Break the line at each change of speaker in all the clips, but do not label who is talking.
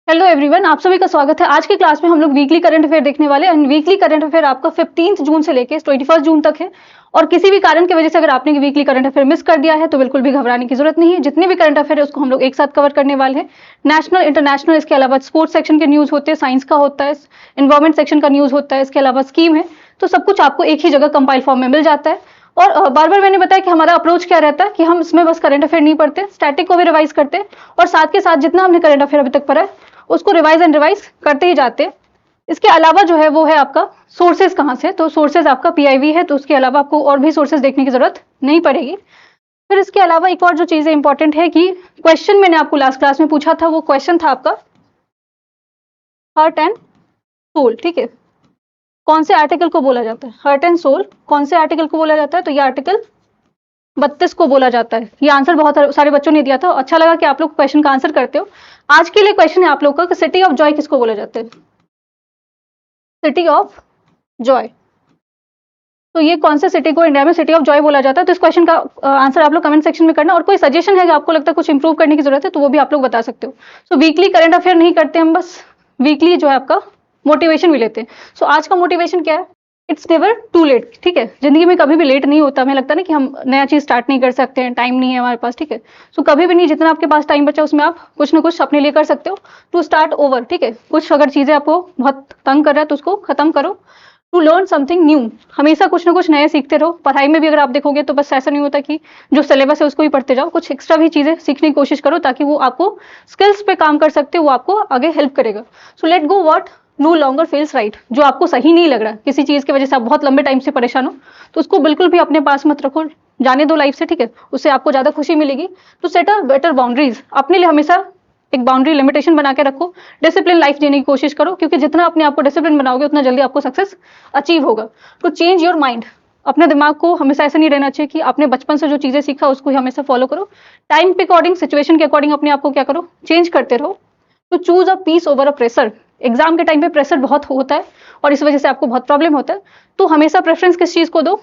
Hello everyone, आप सभी का स्वागत है। आज की क्लास में हम लोग वीकली करंट अफेयर देखने वाले हैं। वीकली करंट अफेयर आपका 15 जून से लेके 21 जून तक है। और किसी भी कारण की वजह से अगर आपने वीकली करंट अफेयर मिस कर दिया है तो बिल्कुल भी घबराने की जरूरत नहीं है। जितने भी करंट अफेयर है उसको हम लोग एक साथ कवर करने वाले हैं। नेशनल, इंटरनेशनल, इसके अलावा स्पोर्ट्स सेक्शन के न्यूज होते हैं, साइंस का होता है, इन्वायरमेंट सेक्शन का न्यूज होता है, इसके अलावा स्कीम है। तो सब कुछ आपको एक ही जगह कंपाइल फॉर्म में मिल जाता है। और बार बार मैंने बताया कि हमारा अप्रोच क्या रहता है कि हम इसमें बस करंट अफेयर नहीं पढ़ते, स्टैटिक को भी रिवाइज करते हैं और साथ के साथ जितना हमने करंट अफेयर अभी तक पढ़ा है उसको रिवाइज एंड रिवाइज करते ही जाते हैं। इसके अलावा जो है वो है आपका सोर्सेज कहाँ से, तो सोर्सेज आपका पीआईवी है, तो उसके अलावा आपको और भी सोर्सेज देखने की जरूरत नहीं पड़ेगी। फिर इसके अलावा एक और जो चीजें इंपॉर्टेंट है कि क्वेश्चन मैंने आपको लास्ट क्लास में पूछा था, वो क्वेश्चन था आपका हार्ट एंड सोल। ठीक है, कौन से आर्टिकल को बोला जाता है? हार्ट एंड सोल कौन से आर्टिकल को बोला जाता है? तो ये आर्टिकल 32 को बोला जाता है। ये आंसर बहुत सारे बच्चों ने दिया था। अच्छा लगा कि आप लोग क्वेश्चन का आंसर करते हो। आज के लिए क्वेश्चन है आप लोग का कि सिटी ऑफ जॉय किसको बोला जाता है? सिटी ऑफ जॉय, तो ये कौन से सिटी को इंडिया में सिटी ऑफ जॉय बोला जाता है? तो इस क्वेश्चन का आंसर आप लोग कमेंट सेक्शन में करना। और कोई सजेशन है कि आपको लगता है कुछ इंप्रूव करने की जरूरत है तो वो भी आप लोग बता सकते हो। सो वीकली करंट अफेयर नहीं करते हम, बस वीकली जो है आपका मोटिवेशन भी लेते हैं। सो आज का मोटिवेशन क्या है? It's never too late. ठीक है, जिंदगी में कभी भी लेट नहीं होता। हमें लगता है ना कि हम नया चीज स्टार्ट नहीं कर सकते हैं, टाइम नहीं है हमारे पास। ठीक है, सो कभी भी नहीं, जितना आपके पास टाइम बचा उसमें आप कुछ ना कुछ अपने लिए कर सकते हो टू स्टार्ट ओवर। ठीक है, कुछ अगर चीजें आपको बहुत तंग कर रहा है तो उसको खत्म करो। टू लर्न समथिंग न्यू, हमेशा कुछ ना कुछ नए सीखते रहो। पढ़ाई में भी अगर आप देखोगे तो बस ऐसा नहीं होता कि जो सिलेबस है उसको ही पढ़ते जाओ, कुछ एक्स्ट्रा भी चीजें सीखने की कोशिश करो ताकि वो आपको स्किल्स पे काम कर सकते हो, वो आपको आगे हेल्प करेगा। So let go what no longer feels right. जो आपको सही नहीं लग रहा, किसी चीज की वजह से आप बहुत लंबे टाइम से परेशान हो, तो उसको बिल्कुल भी अपने पास मत रखो, जाने दो लाइफ से। ठीक है, उससे आपको ज्यादा खुशी मिलेगी। तो सेट अ बेटर बाउंड्रीज, अपने लिए हमेशा एक बाउंड्री लिमिटेशन बना के रखो। डिसिप्लिन लाइफ जीने की कोशिश करो, क्योंकि जितना अपने आप को डिसिप्लिन बनाओगे उतना जल्दी आपको सक्सेस अचीव होगा। टू चेंज योर माइंड, अपने दिमाग को हमेशा ऐसा नहीं रहना चाहिए कि आपने बचपन से जो चीजें सीखा उसको ही हमेशा फॉलो करो। टाइम के अकॉर्डिंग, सिचुएशन के अकॉर्डिंग अपने आप को क्या करो, चेंज करते रहो। To choose a peace over a pressure, exam के टाइम पे प्रेशर बहुत होता है और इस वजह से आपको बहुत प्रॉब्लम होता है। तो हमेशा प्रेफरेंस किस चीज को दो?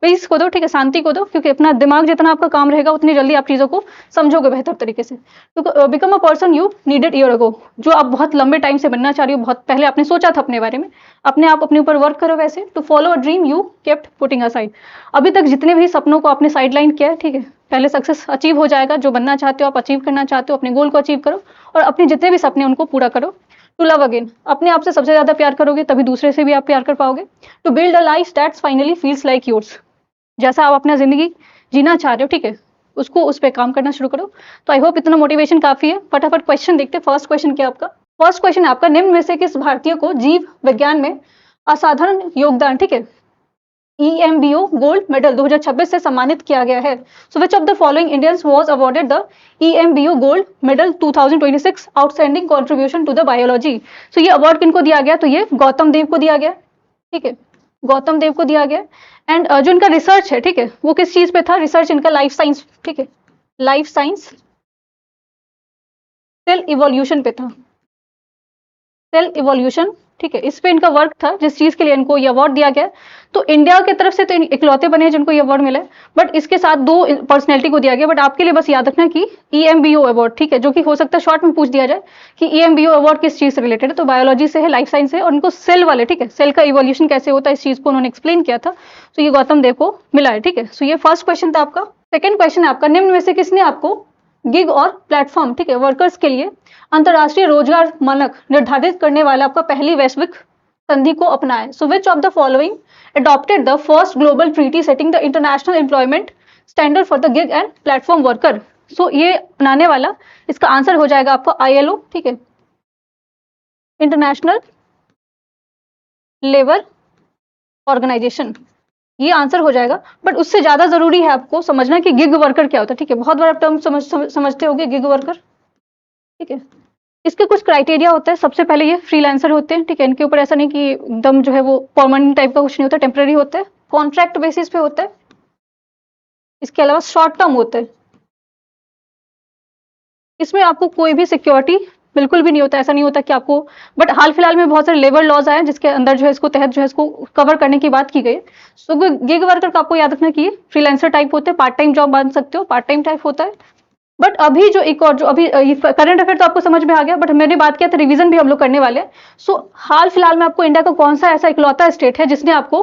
पीस को दो। ठीक है, शांति को दो, क्योंकि अपना दिमाग जितना आपका काम रहेगा उतनी जल्दी आप चीजों को समझोगे बेहतर तरीके से। तो become a person you needed year ago, जो आप बहुत लंबे टाइम से बनना चाह रही हो, बहुत पहले आपने सोचा था अपने बारे में, अपने आप अपने ऊपर वर्क करो वैसे। To follow a dream you kept putting aside, अभी तक जितने भी सपनों को आपने साइडलाइन किया है, ठीक है, पहले सक्सेस अचीव हो जाएगा। जो बनना चाहते हो आप, अचीव करना चाहते हो, अपने गोल को अचीव करो और अपने जितने भी सपने उनको पूरा करो। टू लव अगेन, अपने आप से सबसे ज्यादा प्यार करोगे तभी दूसरे से भी आप प्यार कर पाओगे। To build a life that's finally feels like yours, जैसा आप अपना जिंदगी जीना चाह रहे हो, ठीक है, उसको उस पर काम करना शुरू करो। तो आई होप इतना मोटिवेशन काफी है। फटाफट क्वेश्चन देखते हैं। फर्स्ट क्वेश्चन क्या आपका? फर्स्ट क्वेश्चन आपका, निम्न में से किस भारतीय को जीव विज्ञान में असाधारण योगदान, ठीक है, ईएमबीओ गोल्ड मेडल 2026 से सम्मानित किया गया है? So which of the following Indians was awarded the EMBO gold medal 2026 outstanding contribution to the biology? So ये अवार्ड किनको दिया गया? तो ये गौतम देव को दिया गया। ठीक है, गौतम देव को दिया गया। एंड जो इनका रिसर्च है, ठीक है, वो किस चीज पे था? रिसर्च इनका लाइफ साइंस, ठीक है, लाइफ साइंस सेल इवोल्यूशन पे था, सेल इवोल्यूशन। ठीक है, इस पे इनका वर्क था, जिस चीज के लिए इनको ये अवार्ड दिया गया। तो इंडिया की तरफ से तो इकलौते बने हैं जिनको ये अवार्ड मिला है, बट इसके साथ दो पर्सनैलिटी को दिया गया। बट आपके लिए बस याद रखना कि ईएमबीओ अवार्ड, ठीक है, जो कि हो सकता है शॉर्ट में पूछ दिया जाए कि ईएमबीओ अवार्ड किस चीज से रिलेटेड है, तो बायोलॉजी से है, लाइफ साइंस से, और उनको सेल वाले, ठीक है, सेल का इवोल्यूशन कैसे होता है इस चीज को उन्होंने एक्सप्लेन किया था। तो ये गौतम देव को मिला है। ठीक है, सो ये फर्स्ट क्वेश्चन था आपका। सेकंड क्वेश्चन है आपका, निम्न में से किसने आपको गिग और प्लेटफॉर्म, ठीक है, वर्कर्स के लिए अंतरराष्ट्रीय रोजगार मानक निर्धारित करने वाला आपका पहली वैश्विक संधि को अपनाया? So which of the following adopted the first global treaty setting the international employment standard for the gig and platform worker? So ये अपनाने वाला, इसका आंसर हो जाएगा आपको ILO, ठीक है, इंटरनेशनल लेबर ऑर्गेनाइजेशन, ये आंसर हो जाएगा। बट उससे ज्यादा जरूरी है आपको समझना कि गिग वर्कर क्या होता है। ठीक है, बहुत बड़ा टर्म समझते होगे गिग वर्कर। ठीक है, इसके कुछ क्राइटेरिया होता है। सबसे पहले ये फ्रीलांसर होते हैं। ठीक है, इनके ऊपर ऐसा नहीं कि एकदम जो है वो परमानेंट टाइप का कुछ नहीं होता, टेम्पररी होता है, कॉन्ट्रैक्ट बेसिस पे होता है। इसके अलावा शॉर्ट टर्म होता है, इसमें आपको कोई भी सिक्योरिटी बिल्कुल भी नहीं होता। ऐसा नहीं होता कि आपको, बट हाल फिलहाल में बहुत सारे लेबर लॉज आए जिसके अंदर जो है इसको तहत जो है इसको कवर करने की बात की गई। सो गिग वर्कर का आपको याद रखना कि फ्रीलांसर टाइप होते हैं, पार्ट टाइम जॉब मान सकते हो, पार्ट टाइम टाइप होता है। बट अभी जो एक और जो अभी करंट अफेयर तो आपको समझ में आ गया, बट मैंने बात किया था रिवीजन भी हम लोग करने वाले हैं। सो हाल फिलहाल में आपको इंडिया का कौन सा ऐसा इकलौता स्टेट है जिसने आपको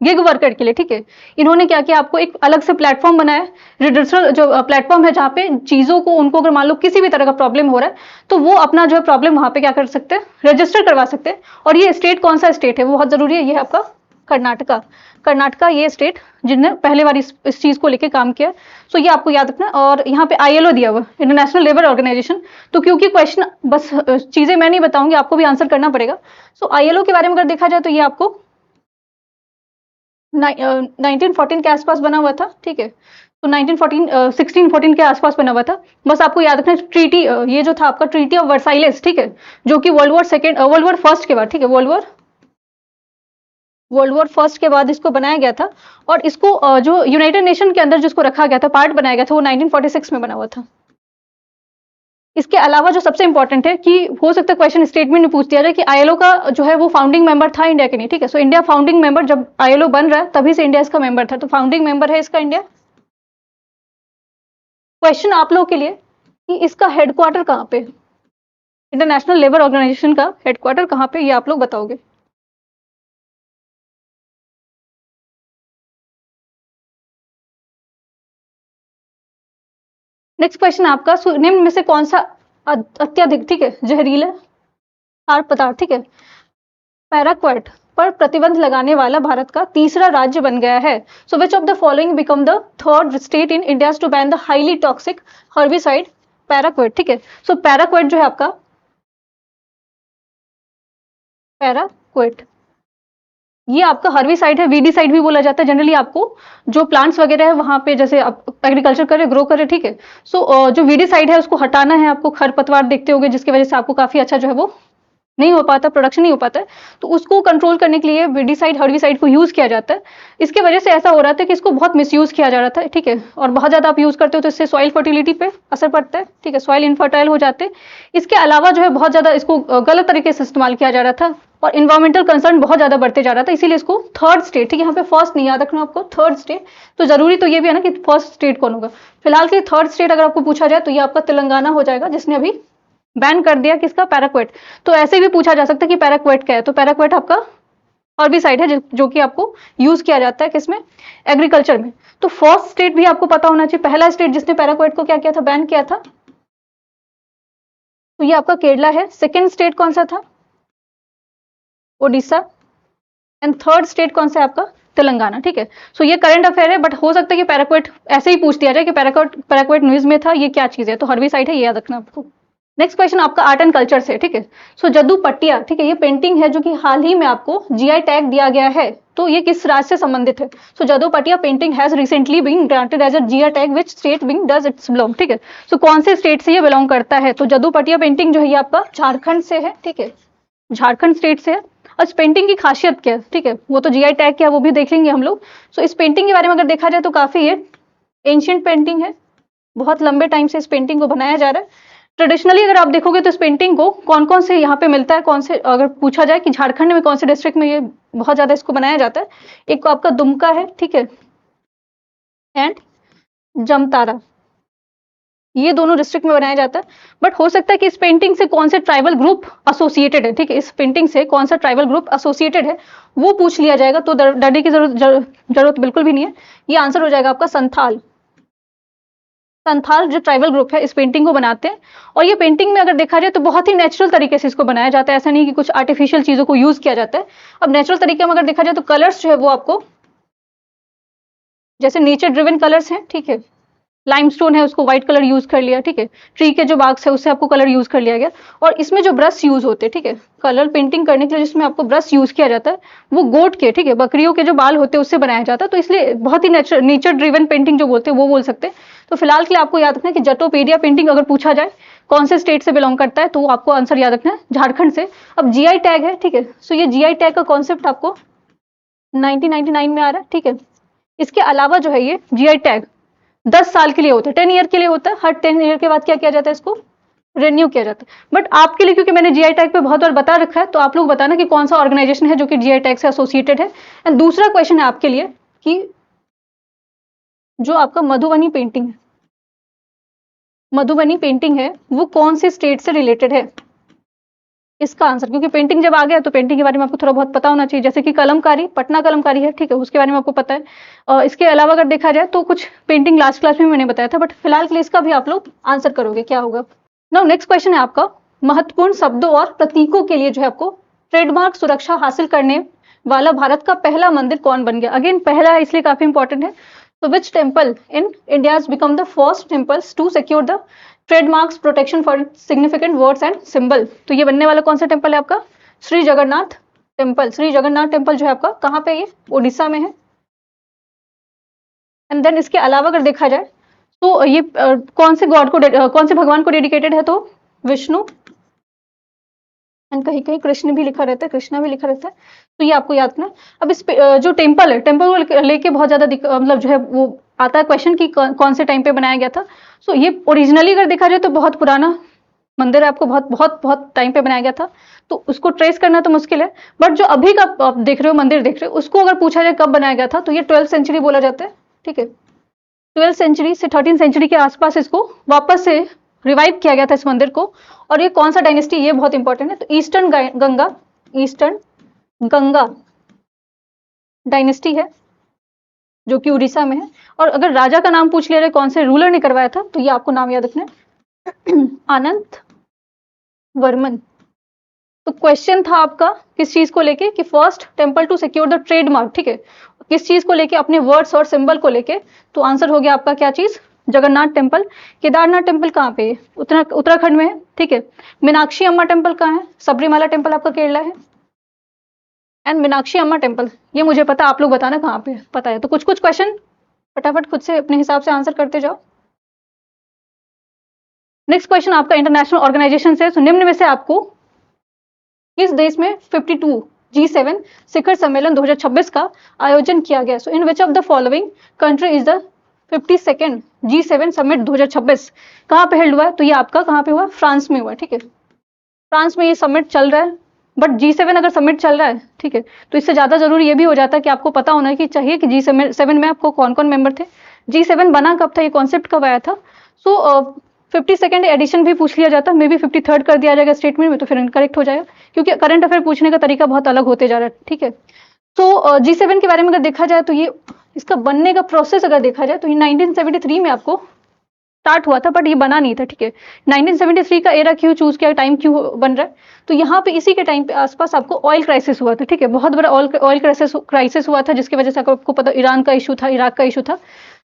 गिग वर्कर के लिए, ठीक है, इन्होंने क्या किया, आपको एक अलग से प्लेटफॉर्म बनाया, रिड्रेसल जो प्लेटफॉर्म है, जहाँ पे चीजों को उनको अगर मान लो किसी भी तरह का प्रॉब्लम हो रहा है तो वो अपना जो है प्रॉब्लम वहां पे क्या कर सकते हैं, रजिस्टर करवा सकते हैं। और ये स्टेट कौन सा स्टेट है वो बहुत जरूरी है, ये है आपका कर्नाटका। कर्नाटका ये स्टेट जिनने पहले बार इस चीज को लेके काम किया। सो ये आपको याद रखना है। और यहाँ पे आईएलओ दिया हुआ, इंटरनेशनल लेबर ऑर्गेनाइजेशन। तो क्योंकि क्वेश्चन बस चीजें मैं नहीं बताऊंगी, आपको भी आंसर करना पड़ेगा। सो आईएलओ के बारे में अगर देखा जाए तो ये आपको 1914 के आसपास बना हुआ था, ठीक है। तो 1914 1614 के आसपास बना हुआ था। बस आपको याद रखना ट्रीटी, ये जो था आपका ट्रीटी ऑफ वर्साइलेस, ठीक है, जो कि वर्ल्ड वॉर फर्स्ट के बाद, ठीक है, वर्ल्ड वॉर फर्स्ट के बाद इसको बनाया गया था। और इसको जो यूनाइटेड नेशन के अंदर जिसको रखा गया था, पार्ट बनाया गया था, वो 1946 में बना हुआ था। इसके अलावा जो सबसे इंपॉर्टेंट है कि हो सकता है क्वेश्चन स्टेटमेंट में पूछ दिया जाए कि आईएलओ का जो है वो फाउंडिंग मेंबर था इंडिया के नहीं, ठीक है। सो इंडिया फाउंडिंग मेंबर, जब आईएलओ बन रहा है तभी से इंडिया इसका मेंबर था, तो फाउंडिंग मेंबर है इसका इंडिया। क्वेश्चन आप लोगों के लिए कि इसका हेडक्वार्टर कहाँ पे, इंटरनेशनल लेबर ऑर्गेनाइजेशन का हेडक्वार्टर कहाँ पे, ये आप लोग बताओगे। नेक्स्ट क्वेश्चन आपका, निम्न में से कौन सा अत्यधिक, ठीक है, जहरीला खार पदार्थ, ठीक है, पैराक्वेट पर प्रतिबंध लगाने वाला भारत का तीसरा राज्य बन गया है। So which of the following become the third state in India to ban the highly toxic herbicide paraquat, ठीक है। सो पैराक्वेट जो है आपका, पैराक्वेट ये आपका हर्बिसाइड है, वीडीसाइड भी बोला जाता है जनरली। आपको जो प्लांट्स वगैरह है वहां पे जैसे आप एग्रीकल्चर करे, ग्रो करे, ठीक है। सो जो वीडीसाइड है उसको हटाना है आपको, खरपतवार देखते होगे जिसकी वजह से आपको काफी अच्छा जो है वो नहीं हो पाता, प्रोडक्शन नहीं हो पाता है। तो उसको कंट्रोल करने के लिए विडिसाइड, हर्बिसाइड को यूज किया जाता है। इसकी वजह से ऐसा हो रहा था कि इसको बहुत मिसयूज किया जा रहा था, ठीक है। और बहुत ज्यादा आप यूज करते हो तो इससे सॉइल फर्टिलिटी पे असर पड़ता है, ठीक है, सॉइल इनफर्टाइल हो जाते हैं। इसके अलावा जो है बहुत ज्यादा इसको गलत तरीके से इस्तेमाल किया जा रहा था और इन्वायरमेंटल कंसर्न बहुत ज्यादा बढ़ते जा रहा था, इसीलिए इसको थर्ड स्टेट, ठीक है, यहाँ पे फर्स्ट नहीं याद रखना आपको, थर्ड स्टेट। तो जरूरी तो ये भी है ना कि फर्स्ट स्टेट कौन होगा। फिलहाल के थर्ड स्टेट अगर आपको पूछा जाए तो ये आपका तेलंगाना हो जाएगा, जिसने अभी बैन कर दिया किसका, पैराक्वेट। तो ऐसे भी पूछा जा सकता है कि पैराक्वेट क्या है, तो पैराक्वेट आपका हर्बिसाइड है जो कि आपको यूज किया जाता है किसमें, एग्रीकल्चर में। तो फर्स्ट स्टेट भी आपको पता होना चाहिए, पहला स्टेट जिसने पैराक्वेट को क्या किया था, बैन किया था, तो ये आपका केरला है। सेकेंड स्टेट कौन सा था, ओडिशा। एंड थर्ड स्टेट कौन सा है आपका, तेलंगाना, ठीक है। सो ये करंट अफेयर है, बट हो सकता है कि पैराक्वेट ऐसे ही पूछ दिया जाए कि पैराक्वेट न्यूज में था, ये क्या चीज है, तो हर्बिसाइड है, ये याद रखना आपको। नेक्स्ट क्वेश्चन आपका आर्ट एंड कल्चर से, ठीक है। सो जद्दू पट्टिया, ठीक है, ये पेंटिंग है जो कि हाल ही में आपको जीआई टैग दिया गया है, तो ये किस राज्य से संबंधित है। So Jadupatia painting has recently been granted as a GI tag which state being does it's belong, ठीक है। सो कौन से स्टेट से ये बिलोंग करता है, तो जद्दू पट्टिया पेंटिंग जो है ये आपका झारखंड से है, ठीक है, झारखंड स्टेट से है। और इस पेंटिंग की खासियत क्या है, ठीक है, वो तो जीआई टैग क्या है वो भी देख लेंगे हम लोग। सो इस पेंटिंग के बारे में अगर देखा जाए तो काफी ये एंशियंट पेंटिंग है, बहुत लंबे टाइम से इस पेंटिंग को बनाया जा रहा है। ट्रेडिशनली अगर आप देखोगे तो इस पेंटिंग को कौन कौन से यहाँ पे मिलता है, कौन से, अगर पूछा जाए कि झारखंड में कौन से डिस्ट्रिक्ट में ये बहुत ज्यादा इसको बनाया जाता है, एक को आपका दुमका है, ठीक है, एंड जमतारा, ये दोनों डिस्ट्रिक्ट में बनाया जाता है। बट हो सकता है कि इस पेंटिंग से कौन से ट्राइबल ग्रुप एसोसिएटेड है, ठीक है, इस पेंटिंग से कौन सा ट्राइबल ग्रुप एसोसिएटेड है वो पूछ लिया जाएगा, तो डरने की जरूरत बिल्कुल भी नहीं है। ये आंसर हो जाएगा आपका संथाल। संथाल जो ट्राइबल ग्रुप है इस पेंटिंग को बनाते हैं। और ये पेंटिंग में अगर देखा जाए तो बहुत ही नेचुरल तरीके से इसको बनाया जाता है, ऐसा नहीं कि कुछ आर्टिफिशियल चीजों को यूज किया जाता है। अब नेचुरल तरीके में अगर देखा जाए तो कलर्स जो है वो आपको जैसे नेचर ड्रिवन कलर्स हैं, ठीक है, लाइमस्टोन है उसको व्हाइट कलर यूज कर लिया, ठीक है, ट्री के जो बाग्स है उससे आपको कलर यूज कर लिया गया। और इसमें जो ब्रश यूज होते हैं, ठीक है, कलर पेंटिंग करने के लिए जिसमें आपको ब्रश यूज किया जाता है वो गोट के, ठीक है, बकरियों के जो बाल होते हैं उससे बनाया जाता है, तो इसलिए बहुत ही नेचर ड्रिवन पेंटिंग जो बोलते हैं वो बोल सकते हैं। तो फिलहाल के लिए आपको याद रखना है कि जटोपेडिया पेंटिंग अगर पूछा जाए कौन से स्टेट से बिलोंग करता है तो आपको आंसर याद रखना है झारखंड से। अब जीआई टैग है, ठीक है, सो ये जीआई टैग का कॉन्सेप्ट आपको 1999 में आ रहा है, ठीक है। इसके अलावा जो है ये जीआई टैग 10 साल के लिए होता है, 10 ईयर के लिए होता है, हर 10 ईयर के बाद क्या किया जाता है, इसको रिन्यू किया जाता है। बट आपके लिए क्योंकि मैंने जीआई टैग पे बहुत बार बता रखा है तो आप लोग बताना कि कौन सा ऑर्गेनाइजेशन है जो कि जीआई टैग से एसोसिएटेड है। एंड दूसरा क्वेश्चन है आपके लिए कि जो आपका मधुबनी पेंटिंग है, मधुबनी पेंटिंग है वो कौन से स्टेट से रिलेटेड है? इसका आंसर, क्योंकि पेंटिंग जब आ गया तो पेंटिंग के बारे में आपको थोड़ा बहुत पता होना चाहिए, जैसे कि कलमकारी, पटना कलमकारी है, ठीक है, उसके बारे में आपको पता है। और इसके अलावा अगर देखा जाए तो कुछ पेंटिंग लास्ट क्लास में मैंने बताया था, बट फिलहाल के लिए इसका भी आप लोग आंसर करोगे, क्या होगा? नाउ नेक्स्ट क्वेश्चन है आपका, महत्वपूर्ण शब्दों और प्रतीकों के लिए जो है आपको ट्रेडमार्क सुरक्षा हासिल करने वाला भारत का पहला मंदिर कौन बन गया? अगेन पहला है इसलिए काफी इंपॉर्टेंट है। तो which temple in India has become the first temples to secure the trademarks protection for significant words and symbol? तो ये बनने वाला कौन सा टेम्पल है आपका? श्री जगन्नाथ टेम्पल। श्री जगन्नाथ टेम्पल जो है आपका कहाँ पे? ये उड़ीसा में है। एंड देन इसके अलावा अगर देखा जाए तो ये कौन से गॉड को कौन से भगवान को डेडिकेटेड है? तो विष्णु, एंड कहीं कहीं कृष्ण भी लिखा रहता है, कृष्णा भी लिखा रहता है, तो ये आपको याद रखना। अब इस जो टेम्पल है, टेम्पल को लेके बहुत ज्यादा मतलब जो है वो आता है क्वेश्चन कि कौन से टाइम पे बनाया गया था। सो ये ओरिजिनली अगर देखा जाए तो बहुत पुराना मंदिर है, आपको बहुत बहुत बहुत टाइम पे बनाया गया था, तो उसको ट्रेस करना तो मुश्किल है। बट जो अभी का आप देख रहे हो मंदिर देख रहे हो, उसको अगर पूछा जाए कब बनाया गया था, तो ये 12th सेंचुरी बोला जाता है, ठीक है। 12th सेंचुरी से 13th सेंचुरी के आसपास इसको वापस से रिवाइव किया गया था इस मंदिर को। और ये कौन सा डायनेस्टी, ये बहुत इंपॉर्टेंट है, तो ईस्टर्न गंगा डायनेस्टी है जो कि उड़ीसा में है। और अगर राजा का नाम पूछ लिया जाए कौन से रूलर ने करवाया था, तो ये आपको नाम याद रखना है, अनंत वर्मन। तो क्वेश्चन था आपका किस चीज को लेके कि first temple to secure the trademark, ठीक है, किस चीज को लेके? अपने वर्ड्स और सिंबल को लेके। तो आंसर हो गया आपका क्या चीज? जगन्नाथ टेम्पल। केदारनाथ टेम्पल कहाँ पे है? उत्तराखंड में है, ठीक है। मीनाक्षी अम्मा टेम्पल कहाँ है? सबरीमाला टेम्पल आपका केरला है। एंड मीनाक्षी अम्मा टेम्पल, ये मुझे पता, आप लोग बताना कहाँ पे पता है। तो कुछ कुछ क्वेश्चन फटाफट खुद से अपने हिसाब से आंसर करते जाओ। नेक्स्ट क्वेश्चन आपका इंटरनेशनल ऑर्गेनाइजेशन से, तो निम्न में से आपको किस देश में 52 G7 शिखर सम्मेलन 2026 का आयोजन किया गया? So in which of the following country is the 52nd G7 summit 2026 कहाँ पे हेल्ड हुआ है? तो ये आपका कहाँ पे हुआ? फ्रांस में हुआ, ठीक है। फ्रांस में ये समिट चल रहा है। बट G7 अगर समिट चल रहा है, ठीक है, तो इससे ज्यादा जरूरी ये भी हो जाता है कि आपको पता होना कि चाहिए कि G7 में आपको कौन कौन मेंबर थे, G7 बना कब था, ये कॉन्सेप्ट कब आया था। सो 52nd एडिशन भी पूछ लिया जाता, मे बी 53rd कर दिया जाएगा स्टेटमेंट में, तो फिर इनकरेक्ट हो जाएगा, क्योंकि करंट अफेयर पूछने का तरीका बहुत अलग होते जा रहा है, ठीक है। तो G7 के बारे में अगर देखा जाए तो ये इसका बनने का प्रोसेस अगर देखा जाए तो ये 1973 में आपको स्टार्ट हुआ था, बट ये बना नहीं था, ठीक है। 1973 का एरा क्यों चूज किया, टाइम क्यों बन रहा है? तो यहाँ पे इसी के टाइम पे आसपास आपको ऑयल क्राइसिस हुआ था, ठीक है, बहुत बड़ा ऑयल क्राइसिस हुआ था, जिसकी वजह से आपको पता ईरान का इशू था, इराक का इशू था।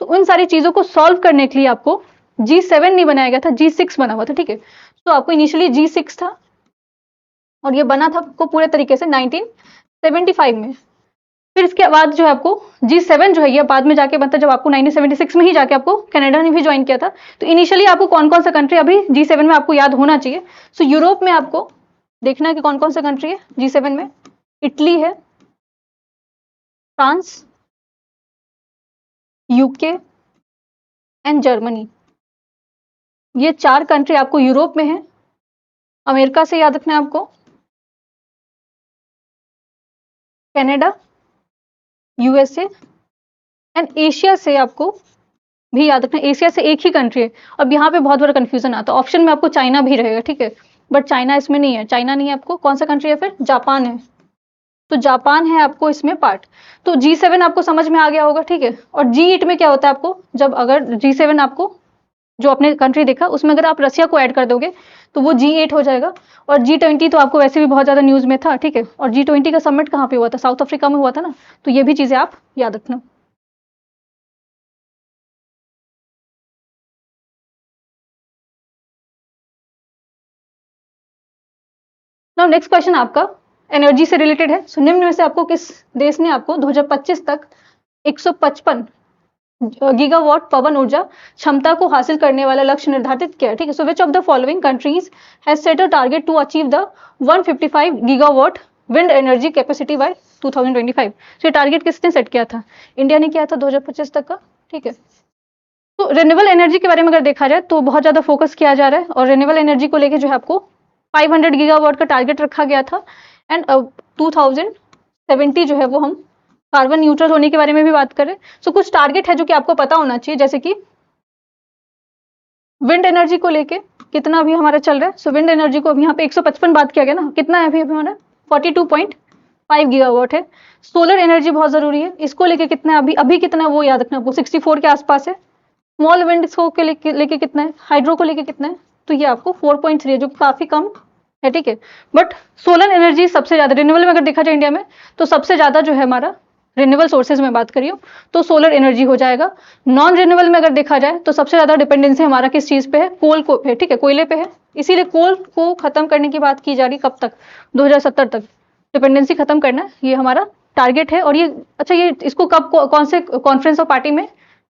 तो उन सारी चीजों को सॉल्व करने के लिए आपको G7 नहीं बनाया गया था, G6 बना हुआ था, ठीक है। तो आपको इनिशियली G6 था और ये बना था आपको पूरे तरीके से 1975 में। फिर इसके बाद जो है आपको G7 जो है ये बाद में जाके बनता, जब आपको 1976 में ही जाके आपको कनाडा ने भी ज्वाइन किया था। तो इनिशियली आपको कौन कौन सा कंट्री अभी G7 में आपको याद होना चाहिए। सो यूरोप में आपको देखना है कि कौन कौन सा कंट्री है G7 में। इटली है, फ्रांस, यूके एंड जर्मनी, ये 4 कंट्री आपको यूरोप में है। अमेरिका से याद रखना है आपको, कनाडा, यूएसए एंड एशिया से आपको भी याद रखना, एशिया से एक ही कंट्री है। अब यहाँ पे बहुत बड़ा कंफ्यूजन आता है, ऑप्शन में आपको चाइना भी रहेगा, ठीक है, बट चाइना इसमें नहीं है, चाइना नहीं है आपको। कौन सा कंट्री है फिर? जापान है। तो जापान है आपको इसमें पार्ट। तो G7 आपको समझ में आ गया होगा, ठीक है। और G8 में क्या होता है आपको, जब अगर G7 आपको जो अपने कंट्री देखा उसमें अगर आप रसिया को ऐड कर दोगे तो वो G8 हो जाएगा। और G20 तो आपको वैसे भी बहुत ज्यादा न्यूज में था, ठीक है। और G20 का समिट कहाँ पे हुआ था? साउथ अफ्रीका में हुआ था ना। तो ये भी चीजें आप याद रखना। नाउ नेक्स्ट क्वेश्चन आपका एनर्जी से रिलेटेड है। सो निम्न में से आपको किस देश ने आपको 2025 तक 155 गीगावाट पवन ऊर्जा क्षमता को हासिल करने वाला लक्ष्य निर्धारित किया है, ठीक है। So which of the following countries has set a target to achieve the 155 gigawatt wind energy capacity by 2025? So ये टारगेट किसने सेट किया था? इंडिया ने किया था 2025 तक का, ठीक है। तो रिन्यूएबल एनर्जी के बारे में अगर देखा जाए तो बहुत ज्यादा फोकस किया जा रहा है, और रिन्यूएबल एनर्जी को लेकर जो है आपको 500 गीगावाट का टारगेट रखा गया था। एंड 2070 जो है वो हम कार्बन न्यूट्रल होने के बारे में भी बात करें। सो कुछ टारगेट है जो कि आपको पता होना चाहिए, जैसे कि विंड एनर्जी को लेके कितना अभी हमारा चल रहा है? सो विंड एनर्जी को अभी यहाँ पे 155 बात किया गया ना, कितना है अभी हमारा? 42.5 गीगावाट है। सोलर एनर्जी बहुत जरूरी है, इसको लेके कितना है अभी कितना है वो याद रखना आपको, 64 के आसपास है। स्मॉल विंड इसको के लेके कितना है? हाइड्रो को लेके कितना है? तो ये आपको 4.3 है, जो काफी कम है, ठीक है। बट सोलर एनर्जी सबसे ज्यादा रिन्यूएबल में अगर देखा जाए इंडिया में, तो सबसे ज्यादा जो है हमारा रिन्यूएबल सोर्सेज में बात करिए तो सोलर एनर्जी हो जाएगा। नॉन रिन्यूएबल में अगर देखा जाए तो सबसे ज्यादा डिपेंडेंसी हमारा किस चीज पे है? कोल को है, ठीक है, कोयले पे है। इसीलिए कोल को खत्म करने की बात की जा रही, कब तक? 2070 तक डिपेंडेंसी खत्म करना, ये हमारा टारगेट है। और ये अच्छा, ये इसको कब कौन से कॉन्फ्रेंस और पार्टी में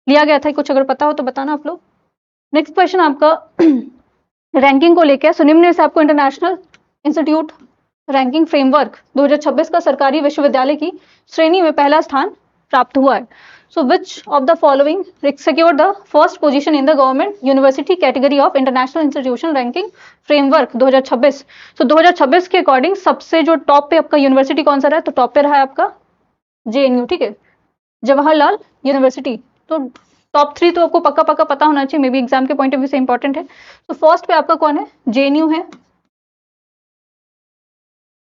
लिया गया था, कुछ अगर पता हो तो बताना आप लोग। नेक्स्ट क्वेश्चन आपका रैंकिंग को लेकर, सो निम्न में से आपको इंटरनेशनल इंस्टीट्यूट रैंकिंग फ्रेमवर्क 2026 का सरकारी विश्वविद्यालय की श्रेणी में पहला स्थान प्राप्त हुआ है। So which of the following secured the first position in the government university category of international institution ranking framework 2026? So 2026 के अकॉर्डिंग सबसे जो टॉप पे आपका यूनिवर्सिटी कौन सा रहा है? तो टॉप पे रहा है आपका JNU, ठीक है, जवाहरलाल यूनिवर्सिटी। तो टॉप 3 तो आपको पक्का पक्का पता होना चाहिए, मे बी एग्जाम के पॉइंट ऑफ व्यू से इंपॉर्टेंट है। तो फर्स्ट पे आपका कौन है? JNU है।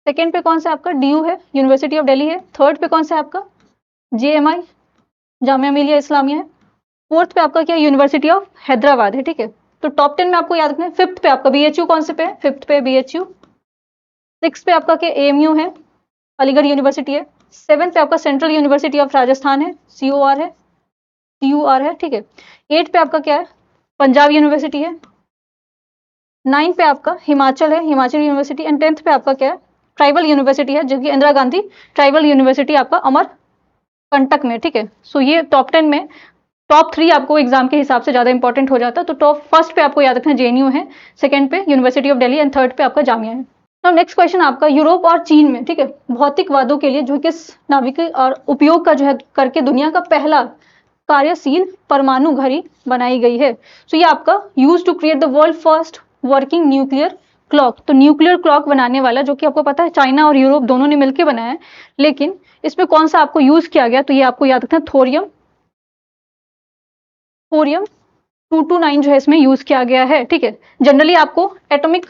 सेकेंड पे कौन सा आपका? DU है, यूनिवर्सिटी ऑफ दिल्ली है। थर्ड पे कौन सा है आपका? JMI, जामिया मिलिया इस्लामिया है। फोर्थ पे आपका क्या? यूनिवर्सिटी ऑफ हैदराबाद है, ठीक है। तो टॉप 10 में आपको याद रखना है। फिफ्थ पे आपका BHU कौन से पे है? फिफ्थ पे BHU। सिक्स पे आपका क्या? AMU है, अलीगढ़ यूनिवर्सिटी है। सेवेंथ पे आपका सेंट्रल यूनिवर्सिटी ऑफ राजस्थान है, CUR है, ठीक है। एट पे आपका क्या है? पंजाब यूनिवर्सिटी है। 9 पे आपका हिमाचल है, हिमाचल यूनिवर्सिटी। एंड 10th पे आपका क्या है? ट्राइबल यूनिवर्सिटी है, जो कि इंदिरा गांधी ट्राइबल यूनिवर्सिटी आपका अमरकंटक में, ठीक है। सो ये टॉप 10 में टॉप 3 आपको एग्जाम के हिसाब से ज्यादा इंपॉर्टेंट हो जाता है। तो टॉप फर्स्ट पे आपको याद रखना JNU है, सेकंड पे university of Delhi and third पे आपका जामिया है। तो नेक्स्ट क्वेश्चन आपका यूरोप और चीन में, ठीक है, भौतिकवादों के लिए जो किस नाभिक और उपयोग का जो है करके दुनिया का पहला कार्यशील परमाणु घड़ी बनाई गई है? सो ये आपका use to create the world first working nuclear clock. तो न्यूक्लियर क्लॉक बनाने वाला, जो कि आपको पता है चाइना और यूरोप दोनों ने मिलकर बनाया है, लेकिन इसमें कौन सा आपको यूज किया गया? तो ये आपको याद रखना है, थोरियम 229 जो है इसमें यूज किया गया है, ठीक है। जनरली आपको एटॉमिक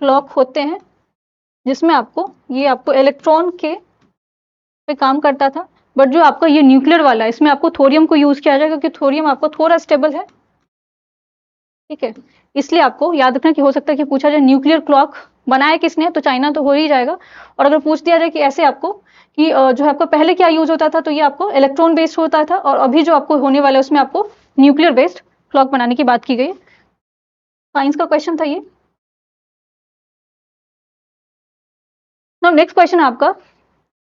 क्लॉक होते हैं जिसमें आपको इलेक्ट्रॉन के पे काम करता था, बट जो आपका ये न्यूक्लियर वाला है इसमें आपको थोरियम को यूज किया जाएगा, क्योंकि थोरियम आपको थोड़ा स्टेबल है, ठीक है। इसलिए आपको याद रखना कि हो सकता है कि पूछा जाए न्यूक्लियर क्लॉक बनाया किसने, तो चाइना तो हो ही जाएगा। और अगर पूछ दिया जाए कि ऐसे आपको कि जो है आपको पहले क्या यूज होता था, तो ये आपको इलेक्ट्रॉन बेस्ड होता था, और अभी जो आपको होने वाला है उसमें आपको न्यूक्लियर बेस्ड क्लॉक बनाने की बात की गई। साइंस का क्वेश्चन था ये। नेक्स्ट क्वेश्चन आपका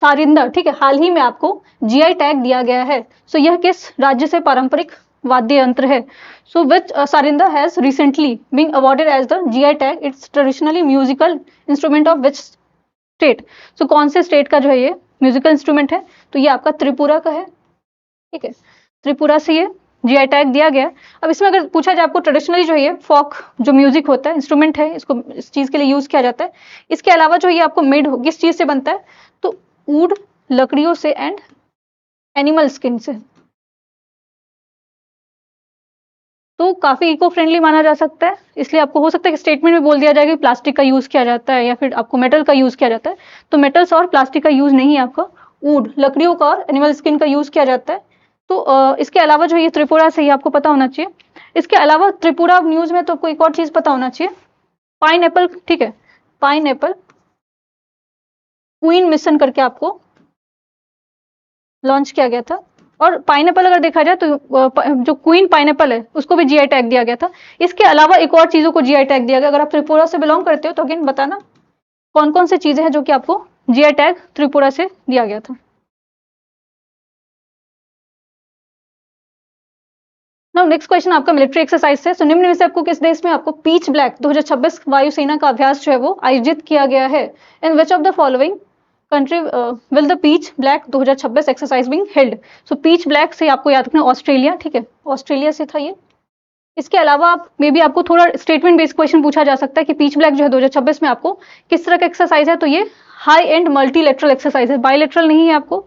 सारिंदा, ठीक है, हाल ही में आपको GI टैग दिया गया है। सो यह किस राज्य से पारंपरिक वाद्य यंत्र है? So which sarinda has recently been awarded as the GI tag. It's traditionally musical instrument of which state? So कौन से स्टेट का जो है ये म्यूजिकल इंस्ट्रूमेंट है? तो ये आपका त्रिपुरा का है, ठीक है, त्रिपुरा से ये GI टैग दिया गया। अब इसमें अगर पूछा जाए आपको ट्रेडिशनली जो ये फोक जो म्यूजिक होता है, इंस्ट्रूमेंट है, इसको इस चीज के लिए यूज किया जाता है। इसके अलावा जो ये आपको मेड किस चीज से बनता है? तो वुड, लकड़ियों से एंड एनिमल स्किन से। तो काफी इको फ्रेंडली माना जा सकता है, इसलिए आपको हो सकता है कि स्टेटमेंट में बोल दिया जाएगा कि प्लास्टिक का यूज किया जाता है या फिर आपको मेटल का यूज किया जाता है। तो मेटल्स और प्लास्टिक का यूज नहीं है, आपका वुड, लकड़ियों का और एनिमल स्किन का यूज किया जाता है। तो इसके अलावा जो ये त्रिपुरा से ही आपको पता होना चाहिए। इसके अलावा त्रिपुरा न्यूज में तो आपको एक और चीज पता होना चाहिए, पाइन एप्पल, ठीक है, पाइन एप्पल क्वीन मिशन करके आपको लॉन्च किया गया था। और पाइनएप्पल अगर देखा जाए तो जो क्वीन पाइनएप्पल है उसको भी GI टैग दिया गया था। इसके अलावा एक और चीजों को GI टैग दिया गया। अगर आप त्रिपुरा से बिलोंग करते हो तो अगेन बताना कौन कौन सी चीजें हैं जो कि आपको GI टैग त्रिपुरा से दिया गया था। नाउ नेक्स्ट क्वेश्चन आपका मिलिट्री एक्सरसाइज से। निम्न में से आपको किस देश में आपको पीच ब्लैक 2026 वायुसेना का अभ्यास जो है वो आयोजित किया गया है? In which of the following country will the Pitch Black 2026 exercise being held? So Pitch Black से आपको याद रखना ऑस्ट्रेलिया, ठीक है, ऑस्ट्रेलिया से था ये। इसके अलावा आप मे बी आपको थोड़ा स्टेटमेंट बेस्ड क्वेश्चन पूछा जा सकता है कि पीच ब्लैक जो है 2026 में आपको किस तरह का एक्सरसाइज है? तो ये हाई एंड मल्टीलेटरल एक्सरसाइज है, बायलेटरल नहीं है आपको।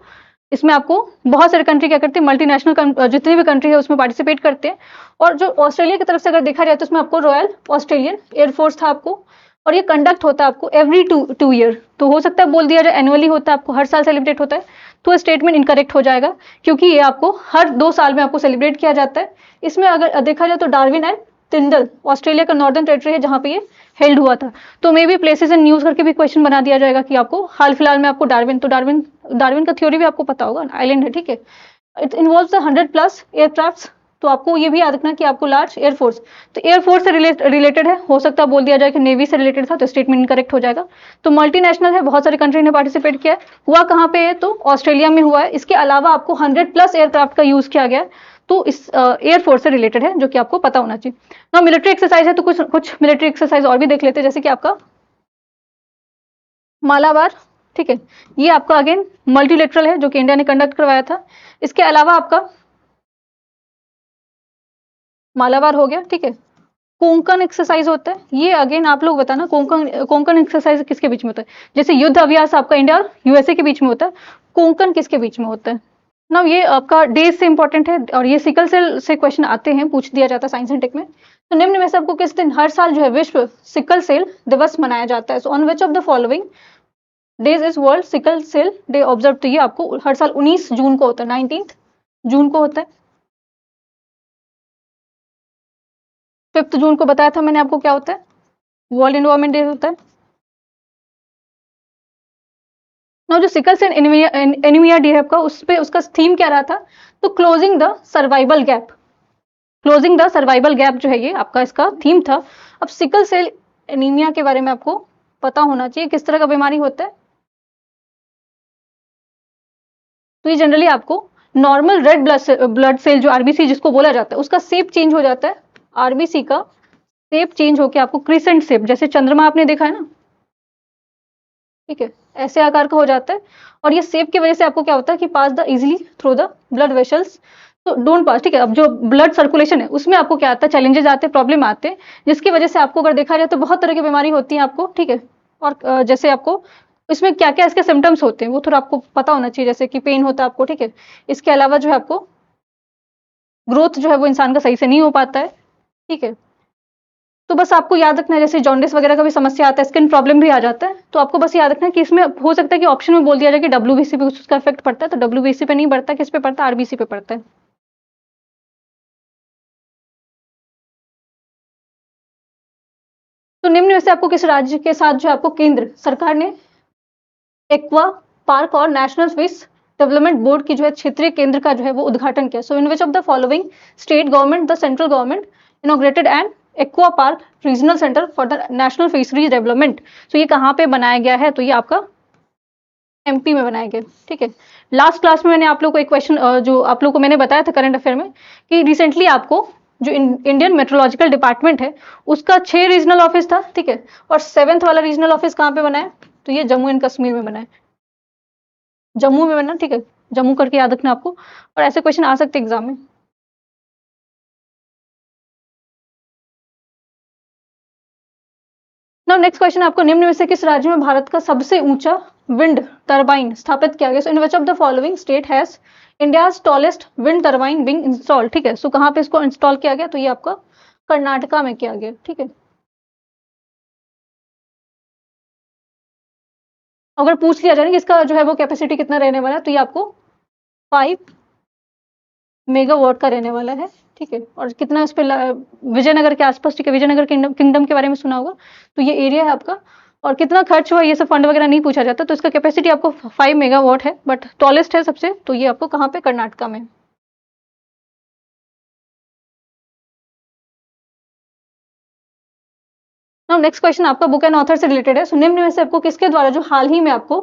इसमें आपको बहुत सारे कंट्री क्या करते हैं, मल्टीनेशनल जितनी भी कंट्री है उसमें पार्टिसिपेट करते हैं। और जो ऑस्ट्रेलिया की तरफ से अगर देखा जाए तो उसमें आपको रॉयल ऑस्ट्रेलियन एयरफोर्स था आपको, और ये कंडक्ट होता है आपको एवरी टू ईयर। तो हो सकता है बोल दिया जाए एनुअली होता है, आपको हर साल सेलिब्रेट होता है, तो स्टेटमेंट इनकरेक्ट हो जाएगा, क्योंकि ये आपको हर 2 साल में आपको सेलिब्रेट किया जाता है। इसमें अगर देखा जाए तो डार्विन एंड टिंडल ऑस्ट्रेलिया का नॉर्दर्न टेरिटरी है जहाँ पे ये हेल्ड हुआ था। तो may be places and news करके भी क्वेश्चन बना दिया जाएगा कि आपको हाल फिलहाल में आपको डार्विन, तो डार्विन का थ्योरी भी आपको पता होगा, आइलैंड है, ठीक है। It involves 100+ aircrafts. तो आपको ये भी याद रखना कि आपको लार्ज एयरफोर्स, तो एयरफोर्स से रिलेटेड है, हो सकता है बोल दिया जाए कि नेवी से रिलेटेड था, तो स्टेटमेंट इनकरेक्ट हो जाएगा। तो मल्टीनेशनल है, बहुत सारी कंट्री ने पार्टिसिपेट किया है। हुआ कहाँ पे है, तो ऑस्ट्रेलिया में हुआ है। इसके अलावा आपको 100+ एयरक्राफ्ट का यूज किया गया है, तो इस एयरफोर्स से रिलेटेड है, जो कि आपको पता होना चाहिए ना। मिलिट्री एक्सरसाइज है, तो कुछ मिलिट्री एक्सरसाइज और भी देख लेते हैं, जैसे कि आपका मालाबार, ठीक है। ये आपका अगेन मल्टीलेटरल है, जो कि इंडिया ने कंडक्ट करवाया था। इसके अलावा आपका मालाबार हो गया, ठीक है। कोंकण एक्सरसाइज होता है, ये अगेन आप लोग बताना कोंकण एक्सरसाइज किसके बीच में होता है। जैसे युद्ध अभ्यास आपका इंडिया और यूएसए के बीच में होता है, कोंकण किसके बीच में होता है ना। ये आपका डेज से इंपॉर्टेंट है, और ये सिकल सेल से क्वेश्चन आते हैं, पूछ दिया जाता है साइंस एंड टेक में। तो निम्न में से आपको किस दिन हर साल जो है विश्व सिकल सेल दिवस मनाया जाता है। So on which of the following days is world sickle cell day observe. तो ये आपको हर साल 19 जून को होता है, 19 जून को होता है। 5 जून को बताया था मैंने आपको क्या होता है, वर्ल्ड एनवायरमेंट डे होता है ना। जो सिकल सेल एनीमिया डे है आपका, उस पे उसका थीम क्या रहा था, तो closing the survival gap. Closing the survival gap जो है ये आपका इसका थीम था। अब सिकल सेल एनीमिया के बारे में आपको पता होना चाहिए, किस तरह का बीमारी होता है। तो ये जनरली आपको नॉर्मल रेड ब्लड सेल जो आरबीसी जिसको बोला जाता है, उसका शेप चेंज हो जाता है। आरबीसी का शेप चेंज होकर आपको क्रिसेंट शेप, जैसे चंद्रमा आपने देखा है ना, ठीक है, ऐसे आकार का हो जाता है। और ये शेप की वजह से आपको क्या होता है कि pass the easily through the blood vessels, तो डोंट पास, ठीक है। अब जो ब्लड सर्कुलेशन है उसमें आपको क्या आता है, चैलेंजेस आते हैं, प्रॉब्लम आते हैं, जिसकी वजह से आपको अगर देखा जाए तो बहुत तरह की बीमारी होती है आपको, ठीक है। और जैसे आपको इसमें क्या क्या इसके सिम्टम्स होते हैं वो थोड़ा आपको पता होना चाहिए, जैसे कि पेन होता है आपको, ठीक है। इसके अलावा जो है आपको ग्रोथ जो है वो इंसान का सही से नहीं हो पाता है, ठीक है। तो बस आपको याद रखना है, जैसे जॉन्डिस वगैरह का भी समस्या आता है, स्किन प्रॉब्लम भी आ जाता है, तो आपको बस याद रखना है कि इसमें हो सकता है कि ऑप्शन में बोल दिया जाए कि डब्ल्यूबीसी पे उसका इफेक्ट पड़ता है, तो डब्ल्यूबीसी पे नहीं पड़ता, किस पे पड़ता है, आरबीसी पे पड़ता है। तो निम्न में से आपको किस राज्य के साथ जो आपको केंद्र सरकार ने एक्वा पार्क और नेशनल फिश डेवलपमेंट बोर्ड की जो है क्षेत्रीय केंद्र का जो है वो उद्घाटन किया। So in which of the following state government the central government inaugurated and aqua park regional centre for the national fisheries development. तो ये कहाँ पे बनाया गया है, तो ये आपका एमपी में बनाया गया, ठीक है। लास्ट क्लास में मैंने आप लोग को एक क्वेश्चन जो आप लोग को मैंने बताया था करंट अफेयर में, कि रिसेंटली आपको जो इंडियन मेट्रोलॉजिकल डिपार्टमेंट है उसका 6 रीजनल ऑफिस था, ठीक है। और 7th वाला रीजनल ऑफिस कहाँ पे बना है, तो ये जम्मू एंड कश्मीर में बना है, जम्मू में बना, ठीक है। जम्मू करके याद रखना आपको, और ऐसे क्वेश्चन आ सकते एग्जाम में। नाउ नेक्स्ट क्वेश्चन आपको, निम्न में से किस राज्य में भारत का सबसे ऊंचा विंड टरबाइन स्थापित किया गया। So in which of the following state has India's tallest wind turbine being install, ठीक है। सो कहाँ पे इसको इंस्टॉल किया गया, तो ये आपका कर्नाटका में किया गया, ठीक है। अगर पूछ लिया जाए कि इसका जो है वो कैपेसिटी कितना रहने वाला है, तो ये आपको 5 मेगावाट का रहने वाला है, ठीक है। और कितना इस पे विजयनगर के आसपास, ठीक है, विजयनगर किंगडम के बारे में सुना होगा, तो ये एरिया है आपका। और कितना खर्च हुआ ये सब फंड वगैरह नहीं पूछा जाता, तो इसका कैपेसिटी आपको 5 मेगावाट है, बट टॉलेस्ट है सबसे, तो ये आपको कहाँ पे, कर्नाटका में। नाउ नेक्स्ट क्वेश्चन आपका बुक एंड ऑथर से रिलेटेड है। सो निम्न में से आपको किसके द्वारा जो हाल ही में आपको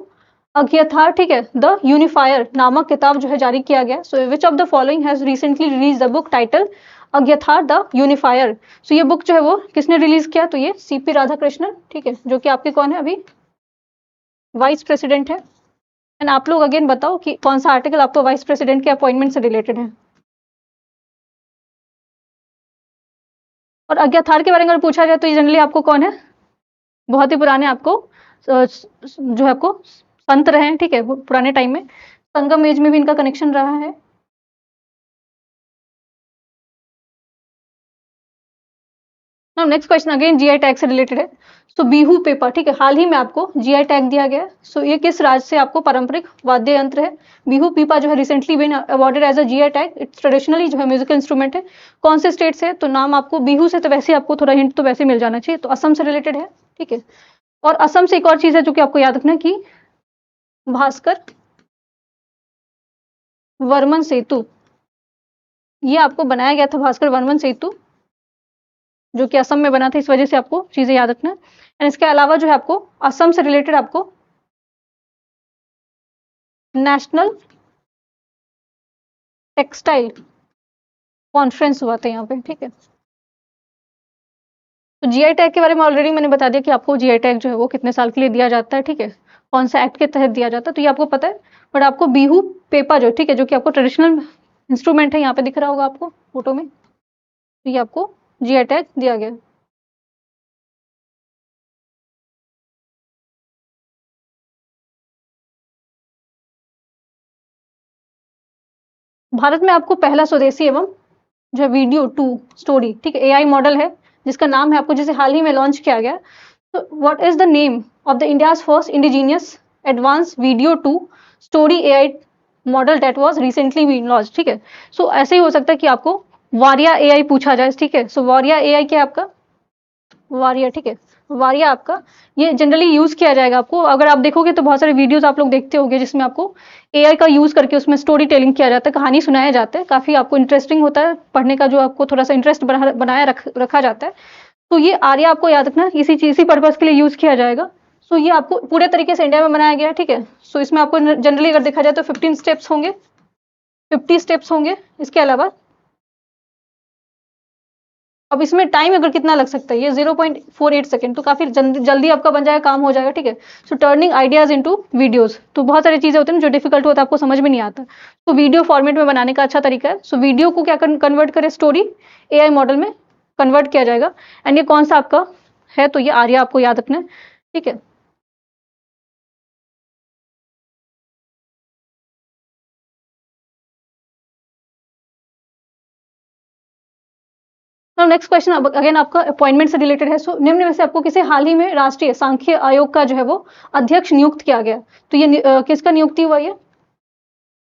अज्ञाथार, ठीक है, द यूनिफायर नामक किताब जो है जारी किया गया। So which of the following has recently release the book title अज्ञाथार द यूनिफायर। सो ये बुक जो है वो किसने रिलीज किया, तो ये सीपी राधाकृष्णन, ठीक है, जो कि आपके कौन है अभी वाइस प्रेसिडेंट है। एंड आप लोग अगेन बताओ कि कौन सा आर्टिकल आपको वाइस प्रेसिडेंट के अपॉइंटमेंट से रिलेटेड है। और अज्ञाथार के बारे में अगर पूछा जाए तो ये जनरली आपको कौन है, बहुत ही पुराने आपको जो है आपको संत रहे हैं, ठीक है, वो पुराने टाइम में। संगम एज में भी इनका कनेक्शन रहा है। Now next question again GI tag से रिलेटेड है। सो बिहू पेपा, ठीक है, हाल ही में आपको जीआई टैग दिया गया है। सो ये किस राज्य से आपको पारंपरिक वाद्य यंत्र है? बिहू पीपा जो है recently been awarded as a GI tag. It's traditionally जो है म्यूजिकल इंस्ट्रूमेंट है। कौन से स्टेट से है? तो नाम आपको बिहू से, तो वैसे आपको थोड़ा हिंट तो वैसे मिल जाना चाहिए, तो असम से रिलेटेड है, ठीक है। और असम से एक और चीज है जो कि आपको याद रखना है कि भास्कर वर्मन सेतु, ये आपको बनाया गया था भास्कर वर्मन सेतु, जो कि असम में बना था, इस वजह से आपको चीजें याद रखना है। एंड इसके अलावा जो है आपको असम से रिलेटेड आपको नेशनल टेक्सटाइल कॉन्फ्रेंस हुआ था यहाँ पे, ठीक है। तो जीआई टैग के बारे में ऑलरेडी मैंने बता दिया कि आपको जीआई टैग जो है वो कितने साल के लिए दिया जाता है, ठीक है, कौन सा एक्ट के तहत दिया जाता है, तो ये आपको पता है। बट आपको बिहू पेपा जो, ठीक है, जो कि आपको ट्रेडिशनल इंस्ट्रूमेंट है, यहाँ पे दिख रहा होगा आपको फोटो में, तो ये आपको जीआई टैग दिया गया। भारत में आपको पहला स्वदेशी एवं जो है वीडियो टू स्टोरी, ठीक है, एआई मॉडल है, जिसका नाम है आपको, जिसे हाल ही में लॉन्च किया गया। तो what is the name of the India's first indigenous advance video to story AI model that was recently been launch, ठीक है। सो ऐसे ही हो सकता है कि आपको वारिया एआई पूछा जाए, ठीक है। सो वारिया एआई क्या है आपका? वारिया, ठीक है, वारिया आपका ये जनरली यूज किया जाएगा आपको। अगर आप देखोगे तो बहुत सारे वीडियोस आप लोग देखते होंगे जिसमें आपको एआई का यूज करके उसमें स्टोरी टेलिंग किया जाता है, कहानी सुनाया जाता है, काफी आपको इंटरेस्टिंग होता है पढ़ने का, जो आपको थोड़ा सा इंटरेस्ट बनाया रखा जाता है। तो ये आर्या आपको याद रखना, इसी पर्पज के लिए यूज किया जाएगा। सो ये आपको पूरे तरीके से इंडिया में बनाया गया है, ठीक है। सो इसमें आपको जनरली अगर देखा जाए तो 15 स्टेप्स होंगे, 50 स्टेप्स होंगे। इसके अलावा अब इसमें टाइम अगर कितना लग सकता है, ये 0.48 सेकंड, तो काफी जल्दी आपका बन जाएगा, काम हो जाएगा, ठीक है। सो टर्निंग आइडियाज इनटू वीडियोस, तो बहुत सारी चीजें होती हैं जो डिफिकल्ट होता है, आपको समझ में नहीं आता, तो वीडियो फॉर्मेट में बनाने का अच्छा तरीका है। सो वीडियो को क्या कन्वर्ट करें, स्टोरी एआई मॉडल में कन्वर्ट किया जाएगा। एंड ये कौन सा आपका है? तो ये आर्या आपको याद रखना है, ठीक है। नेक्स्ट क्वेश्चन अगेन आपका अपॉइंटमेंट से रिलेटेड है। सो निम्न में से आपको किसे हाल ही में राष्ट्रीय सांख्य आयोग का जो है वो अध्यक्ष नियुक्त किया गया? तो ये किसका नियुक्ति हुआ? ये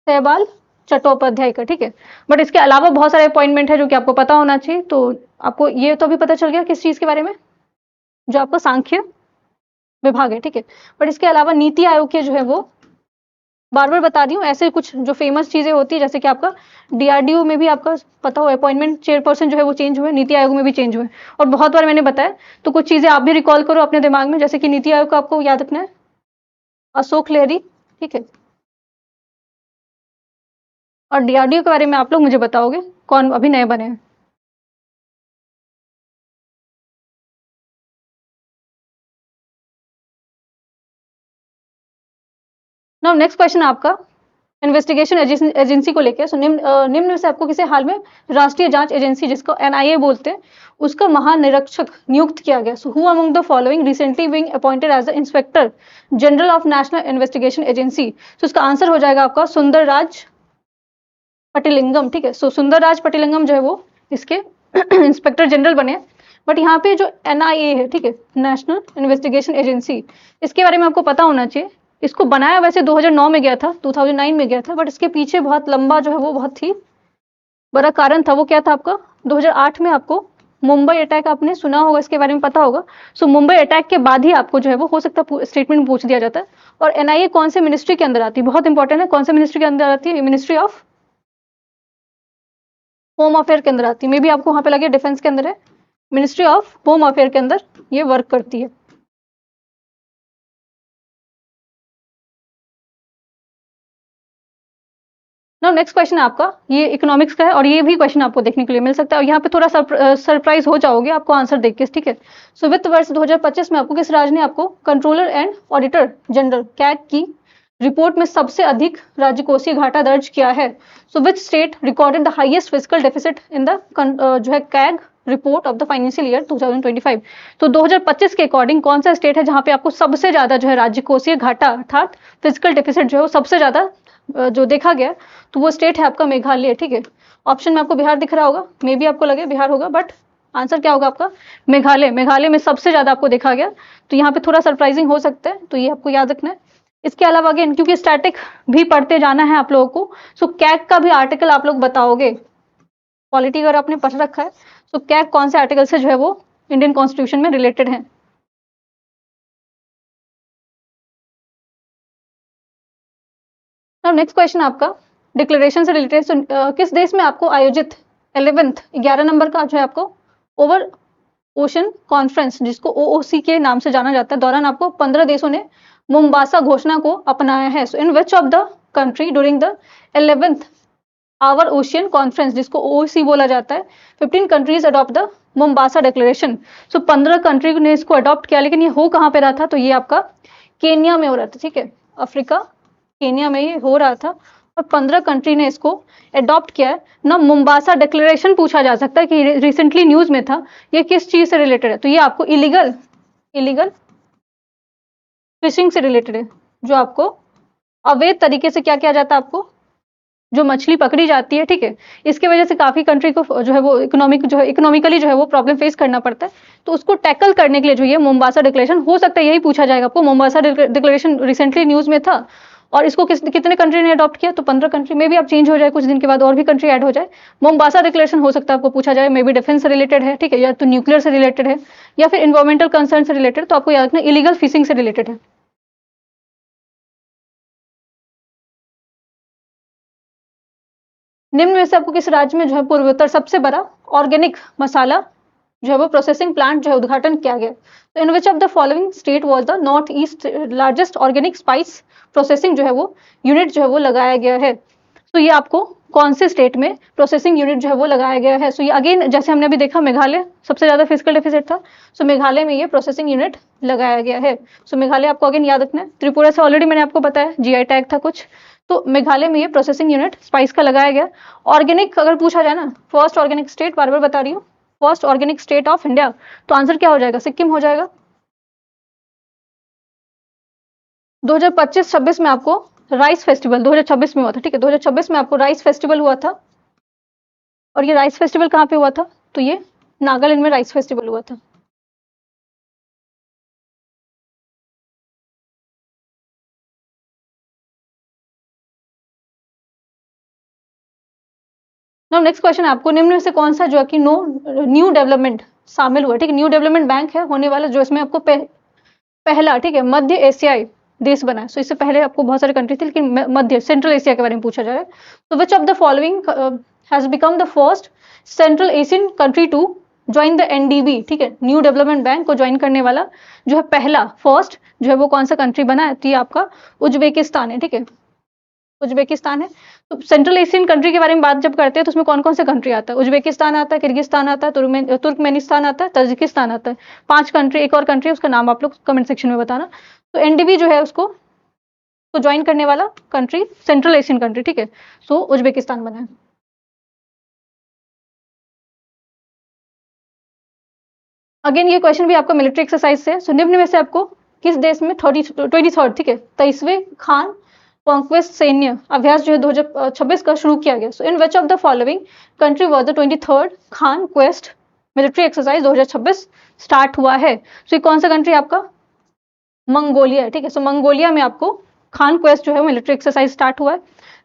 सहबाल चट्टोपाध्याय का, ठीक है। बट इसके अलावा बहुत सारे अपॉइंटमेंट है जो कि आपको पता होना चाहिए। तो आपको ये तो अभी पता चल गया किस चीज के बारे में, जो आपको सांख्य विभाग है, ठीक है। बट इसके अलावा नीति आयोग के जो है वो बार बार बता रही हूँ, ऐसे कुछ जो फेमस चीजें होती है, जैसे कि आपका डीआरडीओ में भी आपका पता हो अपॉइंटमेंट चेयरपर्सन जो है वो चेंज हुए, नीति आयोग में भी चेंज हुए, और बहुत बार मैंने बताया। तो कुछ चीजें आप भी रिकॉल करो अपने दिमाग में, जैसे कि नीति आयोग को आपको याद रखना है अशोक लहरी, ठीक है। और डीआरडीओ के बारे में आप लोग मुझे बताओगे कौन अभी नए बने हैं। नाउ नेक्स्ट क्वेश्चन आपका इन्वेस्टिगेशन एजेंसी को लेकर। सो निम्न में से आपको किसे हाल में राष्ट्रीय जांच एजेंसी, जिसको एनआईए बोलते हैं, उसका महानिरीक्षक नियुक्त किया गया? So who among the following recently being appointed as the inspector general of national investigation agency? So इसका आंसर हो जाएगा आपका सुंदर राज पटिलिंगम, ठीक है। सो सुंदर राज पटिलिंगम जो है वो इसके इंस्पेक्टर जनरल बने। बट यहाँ पे जो एनआईए है, ठीक है, नेशनल इन्वेस्टिगेशन एजेंसी, इसके बारे में आपको पता होना चाहिए। इसको बनाया वैसे 2009 में गया था, 2009 में गया था, बट इसके पीछे बहुत लंबा जो है वो बहुत ही बड़ा कारण था। वो क्या था आपका? 2008 में आपको मुंबई अटैक, आपने सुना होगा, इसके बारे में पता होगा। सो मुंबई अटैक के बाद ही आपको जो है वो हो सकता है स्टेटमेंट पूछ दिया जाता है। और एनआईए कौन से मिनिस्ट्री के अंदर आती है? बहुत इंपॉर्टेंट है, कौन से मिनिस्ट्री के अंदर आती है? मिनिस्ट्री ऑफ होम अफेयर के अंदर आती है। मे बी आपको वहां पे लगे डिफेंस के अंदर है, मिनिस्ट्री ऑफ होम अफेयर के अंदर ये वर्क करती है। नाउ नेक्स्ट क्वेश्चन आपका ये इकोनॉमिक्स का है, और ये भी क्वेश्चन आपको देखने के लिए मिल सकता है, और यहाँ पे थोड़ा सरप्राइज हो जाओगे आपको आंसर देख के, ठीक है। सो वित्त वर्ष 2025 में आपको किस राज्य ने आपको controller and auditor general CAG की रिपोर्ट में सबसे अधिक राजकोषीय घाटा दर्ज किया है? So which state recorded the highest physical deficit in the जो है CAG report of the financial year 2025? तो 2025 के अकॉर्डिंग कौन सा स्टेट है जहां पे आपको सबसे ज्यादा जो है राजकोषीय घाटा अर्थात फिजिकल डेफिसिट जो है वो सबसे ज्यादा जो देखा गया तो वो स्टेट है आपका मेघालय, ठीक है। ऑप्शन में आपको बिहार दिख रहा होगा, मे बी आपको लगे बिहार होगा, बट आंसर क्या होगा आपका मेघालय। मेघालय में सबसे ज़्यादा आपको देखा गया, तो यहाँ पे थोड़ा सरप्राइजिंग हो सकता है, तो ये आपको याद रखना है। इसके अलावा अगेन क्योंकि स्टैटिक भी पढ़ते जाना है आप लोगों को, सो कैग का भी आर्टिकल आप लोग बताओगे। पॉलिटी अगर आपने पढ़ रखा है तो कैग कौन से आर्टिकल से जो है वो इंडियन कॉन्स्टिट्यूशन में रिलेटेड है। अब नेक्स्ट क्वेश्चन आपका डिक्लेरेशन से रिलेटेड, किस देश में आपको आयोजित 11 नंबर का जो है आपको ओवर ओशन कॉन्फ्रेंस, जिसको ओओसी के नाम से जाना जाता है, दौरान आपको 15 देशों ने मुम्बासा घोषणा को अपनाया है। So in which of the country during the 11th our ocean conference, जिसको ओओसी बोला जाता है, 15 countries adopt the Mombasa declaration. So 15 country ने इसको अडॉप्ट किया, लेकिन ये हो कहाँ पे रहा था, तो ये आपका केन्या में हो रहा था, ठीक है। अफ्रीका केन्या में ये हो रहा था और 15 कंट्री ने इसको अडॉप्ट किया है ना। मुम्बासा डिक्लेरेशन पूछा जा सकता है कि रिसेंटली न्यूज में था, ये किस चीज से रिलेटेड है, तो ये आपको इलीगल फिशिंग से रिलेटेड है, जो आपको अवैध तरीके से क्या किया जाता है, आपको जो मछली पकड़ी जाती है, ठीक है। इसके वजह से काफी कंट्री को जो है वो इकोनॉमिकली जो है वो प्रॉब्लम फेस करना पड़ता है, तो उसको टैकल करने के लिए जो ये मुम्बासा डिक्लेरेशन, हो सकता है यही पूछा जाएगा आपको। मुम्बासा डिक्लेरेशन रिसेंटली न्यूज में था और इसको कितने कंट्री ने अडॉप्ट किया, तो 15 कंट्री में भी आप चेंज हो जाए कुछ दिन के बाद और भी कंट्री ऐड हो जाए। मुम्बासा डिक्लेरेशन हो सकता है आपको पूछा जाए, मे बी डिफेंस से रिलेटेड है, ठीक है, या तो न्यूक्लियर से रिलेटेड है या फिर इन्वायरमेंटल कंसर्न से रिलेटेड, तो आपको याद रखना इलीगल फिशिंग से रिलेटेड है। निम्न में से आपको किस राज्य में जो है पूर्वोत्तर सबसे बड़ा ऑर्गेनिक मसाला जो है वो प्रोसेसिंग प्लांट जो है उद्घाटन किया गया, तो in which of the following state was the north east largest organic spice processing जो है वो यूनिट जो है वो लगाया गया है। तो ये आपको कौन से स्टेट में प्रोसेसिंग यूनिट जो है वो लगाया गया है। सो ये अगेन जैसे हमने अभी देखा मेघालय सबसे ज्यादा फिजिकल डेफिसिट था, सो मेघालय में ये प्रोसेसिंग यूनिट लगाया गया है। सो मेघालय आपको अगेन याद रखना है। त्रिपुरा से ऑलरेडी मैंने आपको बताया जीआई टैग था कुछ, तो मेघालय में ये प्रोसेसिंग यूनिट स्पाइस का लगाया गया। ऑर्गेनिक अगर पूछा जाए ना, फर्स्ट ऑर्गेनिक स्टेट, बार बार बता रही हूँ, first organic state of India, तो आंसर क्या हो जाएगा, सिक्किम हो जाएगा। 2025-26 में आपको राइस फेस्टिवल 2026 में हुआ था, ठीक है, 2026 में आपको राइस फेस्टिवल हुआ था, और ये राइस फेस्टिवल कहाँ पे हुआ था, तो ये नागालैंड में राइस फेस्टिवल हुआ था। नाउ नेक्स्ट क्वेश्चन आपको निम्न में से कौन सा जो है कि न्यू डेवलपमेंट शामिल हुआ, ठीक है, न्यू डेवलपमेंट बैंक है होने वाला, जो इसमें आपको पहला, ठीक है, मध्य एशियाई देश बना है। सो इससे पहले आपको बहुत सारे कंट्री थे, लेकिन मध्य सेंट्रल एशिया के बारे में पूछा जा रहा है। तो which of the following has become the first central Asian country to join the NDB, ठीक है, न्यू डेवलपमेंट बैंक को ज्वाइन करने वाला जो है पहला फर्स्ट जो है वो कौन सा कंट्री बना है, तो ये आपका उज्बेकिस्तान है, ठीक है, उज्बेकिस्तान है। तो सेंट्रल एशियन कंट्री के बारे में बात जब करते हैं तो उसमें कौन कौन से कंट्री आता है, उज्बेकिस्तान आता है, किर्गिस्तान आता है, तुर्कमेनिस्तान आता है, तजिकिस्तान आता है, 5 कंट्री। एक और कंट्री उसका नाम आप लोग कमेंट सेक्शन में बताना। तो एनडीबी जो है उसको तो ज्वाइन करने वाला कंट्री सेंट्रल एशियन कंट्री, ठीक है, सो उज्बेकिस्तान बना है। अगेन ये क्वेश्चन भी आपका मिलिट्री एक्सरसाइज से। सो निम्न में से आपको किस देश में 23rd, ठीक है, 23वें खान कॉन्क्वेस्ट सैन्य अभ्यास जो है 2026 का शुरू किया गया। So in which of the following country was the 23rd Khaan Quest military exercise 2026 start हुआ है। सो ये कौन सा कंट्री आपका मंगोलिया है, ठीक है। सो मंगोलिया में आपको खान क्वेस्ट जो है मिलिट्री एक्सरसाइज स्टार्ट हुआ है।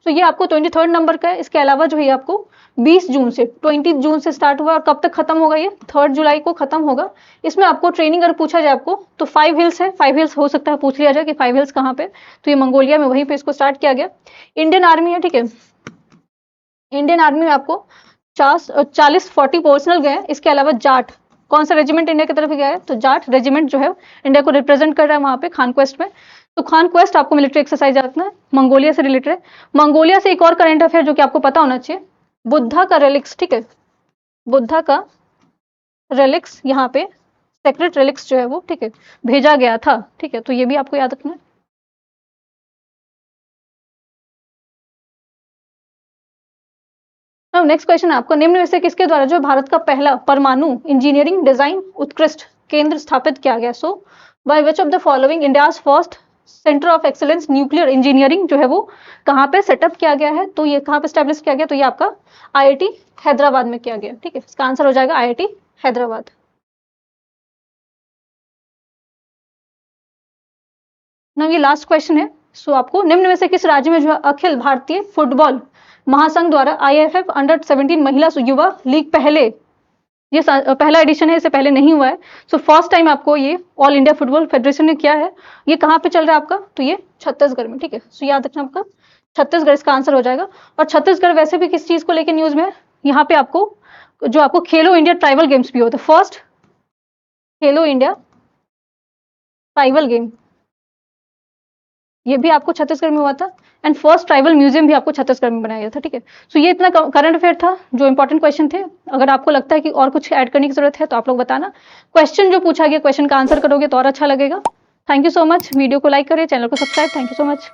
तो ये आपको 23rd नंबर का है। इसके अलावा जो है आपको 20 जून से स्टार्ट हुआ और कब तक खत्म होगा, ये 3 जुलाई को खत्म होगा। इसमें आपको ट्रेनिंग अगर पूछा जाए आपको तो 5 हिल्स है, 5 हिल्स हो सकता है पूछ लिया जाए कि 5 हिल्स कहाँ पे, तो ये मंगोलिया में वहीं पे इसको स्टार्ट किया गया। इंडियन आर्मी है, ठीक है, इंडियन आर्मी में आपको 40 पर्सनल गए। इसके अलावा जाट, कौन सा रेजिमेंट इंडिया की तरफ गया है, तो जाट रेजिमेंट जो है इंडिया को रिप्रेजेंट कर रहा है वहां पे खान क्वेस्ट में। तो खान क्वेस्ट आपको मिलिट्री एक्सरसाइज रखना है, मंगोलिया से रिलेटेड है। मंगोलिया से एक और करंट अफेयर जो कि आपको पता होना चाहिए, बुद्धा का रेलिक्स, ठीक है, बुद्धा का रेलिक्स यहाँ पे सेक्रेट रेलिक्स जो है वो, ठीक है, भेजा गया था, ठीक है, तो ये भी आपको याद रखना है। नेक्स्ट क्वेश्चन आपको निम्न में से किसके द्वारा जो भारत का पहला परमाणु इंजीनियरिंग डिजाइन उत्कृष्ट केंद्र स्थापित किया गया। So by which of the following India's first centre of excellence nuclear engineering जो है वो कहाँ पे सेटअप किया गया है, तो ये कहाँ पे स्टैब्लिश किया गया, तो ये आपका आईआईटी हैदराबाद में किया गया। ठीक है, इसका आंसर हो जाएगा आईआईटी हैदराबाद। ना ये लास्ट क्वेश्चन है। सो आपको निम्न में से किस राज्य में जो है अखिल भारतीय फुटबॉल महासंघ द्वारा आईएफएफ अंडर 17 महिला युवा लीग पहले, ये पहला एडिशन है, इससे पहले नहीं हुआ है। सो फर्स्ट टाइम आपको ये ऑल इंडिया फुटबॉल फेडरेशन ने किया है। ये कहाँ पे चल रहा है आपका, तो ये छत्तीसगढ़ में। ठीक है, सो याद रखना आपका छत्तीसगढ़ इसका आंसर हो जाएगा। और छत्तीसगढ़ वैसे भी किस चीज को लेकर न्यूज में है, यहाँ पे आपको जो आपको खेलो इंडिया ट्राइबल गेम्स भी होता है, फर्स्ट खेलो इंडिया ट्राइबल गेम, ये भी आपको छत्तीसगढ़ में हुआ था। एंड फर्स्ट ट्राइबल म्यूजियम भी आपको छत्तीसगढ़ में बनाया गया था। ठीक है, सो ये इतना करंट अफेयर था जो इंपॉर्टेंट क्वेश्चन थे। अगर आपको लगता है कि और कुछ ऐड करने की जरूरत है तो आप लोग बताना। क्वेश्चन जो पूछा गया, क्वेश्चन का आंसर करोगे तो और अच्छा लगेगा। Thank you so much. Video को लाइक करें, चैनल को subscribe. Thank you so much.